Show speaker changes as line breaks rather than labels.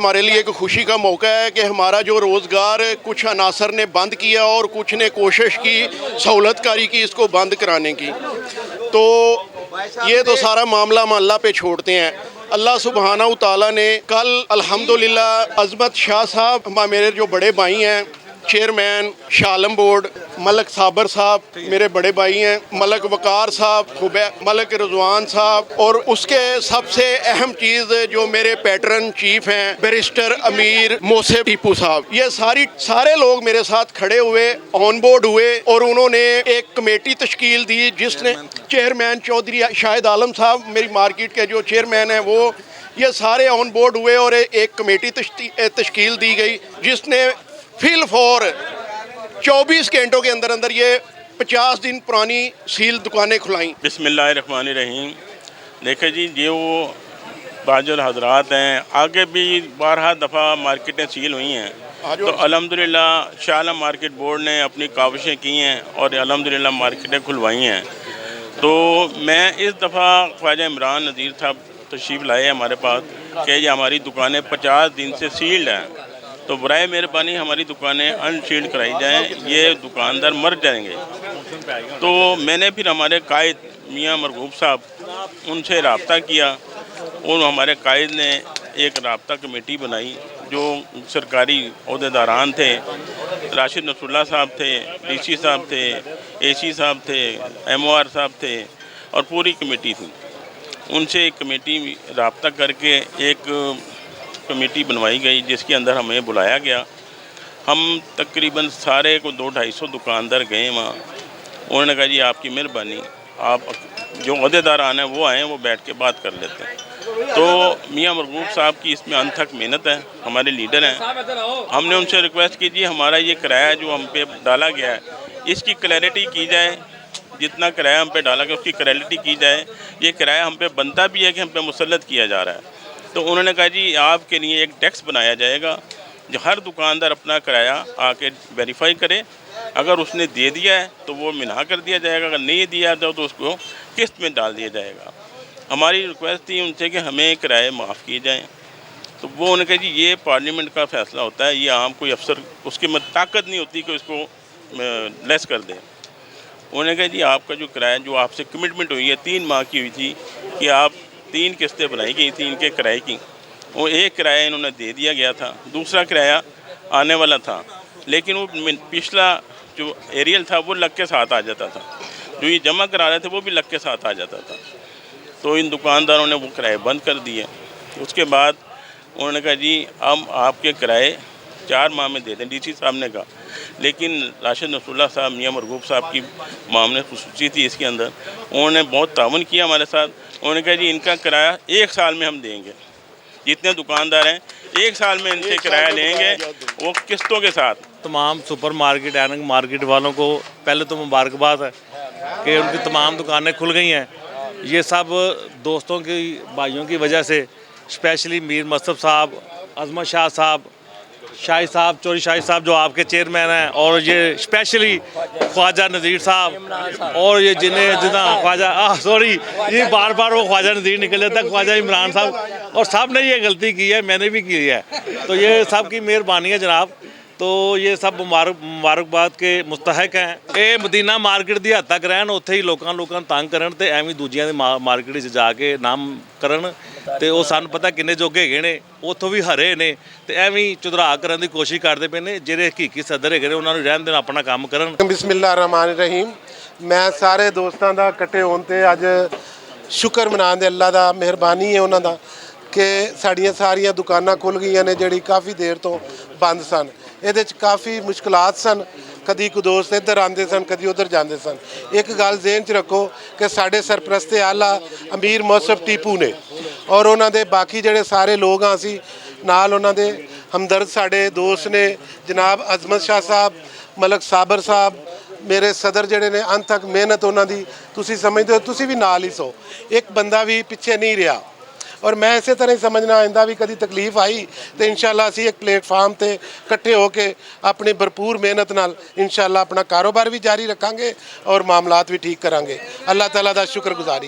हमारे लिए एक खुशी का मौका है कि हमारा जो रोज़गार कुछ अनासर ने बंद किया और कुछ ने कोशिश की सहूलतकारी की इसको बंद कराने की। तो ये तो सारा मामला अल्लाह पे छोड़ते हैं। अल्लाह सुब्हानहू तआला ने कल अल्हम्दुलिल्लाह अज़मत शाह साहब मेरे जो बड़े भाई हैं, चेयरमैन शालम बोर्ड, मलक साबर साहब मेरे बड़े भाई हैं, मलक वकार साहब, मलक रिजवान साहब, और उसके सबसे अहम चीज़ जो मेरे पैटर्न चीफ हैं बैरिस्टर अमीर मोसे टीपू साहब, ये सारे लोग मेरे साथ खड़े हुए, ऑन बोर्ड हुए और उन्होंने एक कमेटी तश्कील दी जिसने चेयरमैन चौधरी शाहिद आलम साहब मेरी मार्केट के जो चेयरमैन हैं वो, ये सारे ऑन बोर्ड हुए और एक कमेटी तश्कील दी गई जिसने फिल फॉर 24 घंटों के अंदर अंदर ये 50 दिन पुरानी सील दुकानें खुलाई।
बिस्मिल्लाहिर्रहमानिर्रहीम। देखे जी, ये वो बाजुल हजरात हैं, आगे भी 12 दफ़ा मार्केटें सील हुई हैं, तो अल्हम्दुलिल्लाह शाह आलम मार्केट बोर्ड ने अपनी काविशें की हैं और अल्हम्दुलिल्लाह मार्केटें खुलवाई हैं। तो मैं इस दफ़ा ख्वाजा इमरान नज़ीर साहब तशरीफ़ लाए हमारे पास कि ये हमारी दुकानें 50 दिन से सील्ड हैं, तो बराए मेहरबानी हमारी दुकानें अनशील्ड कराई जाएँ, ये दुकानदार मर जाएंगे। तो मैंने फिर हमारे कायद मियाँ मरगूब साहब उनसे रब्ता किया और हमारे कायद ने एक रब्ता कमेटी बनाई जो सरकारी ओहदेदारान थे, राशिद नसरुल्लाह साहब थे, DC साहब थे, AC साहब थे, MOR साहब थे और पूरी कमेटी थी। उनसे एक कमेटी रब्ता करके एक कमेटी बनवाई गई जिसके अंदर हमें बुलाया गया। हम तकरीबन सारे को 200-250 दुकानदार गए वहाँ। उन्होंने कहा जी आपकी मेहरबानी, आप जो अहदेदारान हैं वो आएँ, वो बैठ के बात कर लेते हैं। तो मियाँ मरगूब साहब की इसमें अनथक मेहनत है, हमारे लीडर हैं। हमने उनसे रिक्वेस्ट की जी हमारा ये किराया जो हम पे डाला गया है इसकी क्लैरिटी की जाए, जितना किराया हम पे डाला गया उसकी क्लैरिटी की जाए, ये किराया हम पे बनता भी है कि हम पे मुसल्लत किया जा रहा है। तो उन्होंने कहा जी आपके लिए एक टैक्स बनाया जाएगा जो हर दुकानदार अपना किराया आके वेरीफाई करे, अगर उसने दे दिया है तो वो मिना कर दिया जाएगा, अगर नहीं दिया तो उसको किस्त में डाल दिया जाएगा। हमारी रिक्वेस्ट थी उनसे कि हमें किराए माफ़ किए जाएँ। तो वो उन्होंने कहा जी ये पार्लियामेंट का फ़ैसला होता है, ये आम कोई अफसर उसकी ताकत नहीं होती कि उसको लेस कर दे। उन्होंने कहा जी आपका जो किराया जो आपसे कमिटमेंट हुई है 3 माह की हुई थी कि आप 3 किस्तें बनाई गई थी इनके किराए की, वो एक किराया इन्होंने दे दिया गया था, दूसरा किराया आने वाला था, लेकिन वो पिछला जो एरियल था वो लग के साथ आ जाता था, जो ये जमा करा रहे थे वो भी लग के साथ आ जाता था। तो इन दुकानदारों ने वो किराए बंद कर दिए। उसके बाद उन्होंने कहा जी हम आपके किराए 4 माह में दे दें, DC साहब ने कहा, लेकिन राशिद नसरुल्लाह साहब मियाँ मरगूब साहब की मामले खुसूसी थी इसके अंदर, उन्होंने बहुत ताउन किया हमारे साथ। उन्होंने कहा जी इनका किराया 1 साल में हम देंगे, जितने दुकानदार हैं 1 साल में इनसे किराया लेंगे वो किस्तों के साथ।
तमाम सुपर मार्केट एनक मार्केट वालों को पहले तो मुबारकबाद है कि उनकी तमाम दुकानें खुल गई हैं। ये सब दोस्तों की भाइयों की वजह से, स्पेशली मीर मसब साहब, अज़मत शाह साहब, शाही साहब, चौधरी शाही साहब जो आपके चेयरमैन हैं, और ये स्पेशली ख्वाजा नज़ीर साहब, और ये जितना ख्वाजा ये बार बार वो ख्वाजा नज़ीर निकल जाता है, ख्वाजा इमरान साहब, और सब ने ये गलती की है, मैंने भी की है, तो ये सब की मेहरबानी है जनाब। तो ये सब मुबारकबाद के मुस्तहक हैं। ये मदीना मार्केट दी हद तक रहन, उत्थे ही लोकां तंग करन ते एवं दूजियां दी मार्केट च जाके नाम करन, ते वो सानूं पता किन्ने जोगे हैगे ने, उत्थों भी हरे ने, ते एवं चुधरा करन दी कोशिश करदे पे ने। जेह्ड़े हकीकी सदर हैगे ने उन्हां नूं रहन देन, अपना काम करन।
बिस्मिल्लाहिर्रहमानिर्रहीम। मैं सारे दोस्तां दा इकट्ठे होण ते अज शुक्र मनांदे अल्लाह दा, मेहरबानी है उन्हां दा कि साड़ियां सारियां दुकानां खुल गईयां ने जिहड़ी काफ़ी देर तो बंद सन। ਇਹਦੇ 'ਚ काफ़ी मुश्किलात सन, कदी कोई दोस्त इधर आते सन, कदी उधर जाते सन। एक गल ज़हन च रखो कि साढ़े सरप्रस्ते आला अमीर मौसफ टीपू ने और उन्होंने बाकी जोड़े सारे लोग हाँ असी नाल उन्होंने हमदर्द साढ़े दोस्त ने जनाब अज़मत शाह साहब, मलक साबर साहब, मेरे सदर जोड़े ने अनथक मेहनत उन्होंने तुसी समझते हो, तुसी भी नाल ही सो, एक बंदा भी पिछे नहीं रहा। और मैं इस तरह ही समझना आइंदा भी कभी तकलीफ आई तो इंशाअल्लाह असी एक प्लेटफार्म पर इकट्ठे होके अपनी भरपूर मेहनत नाल इंशाअल्लाह अपना कारोबार भी जारी रखांगे और मामलात भी ठीक करांगे। अल्लाह ताला दा शुक्रगुजारी।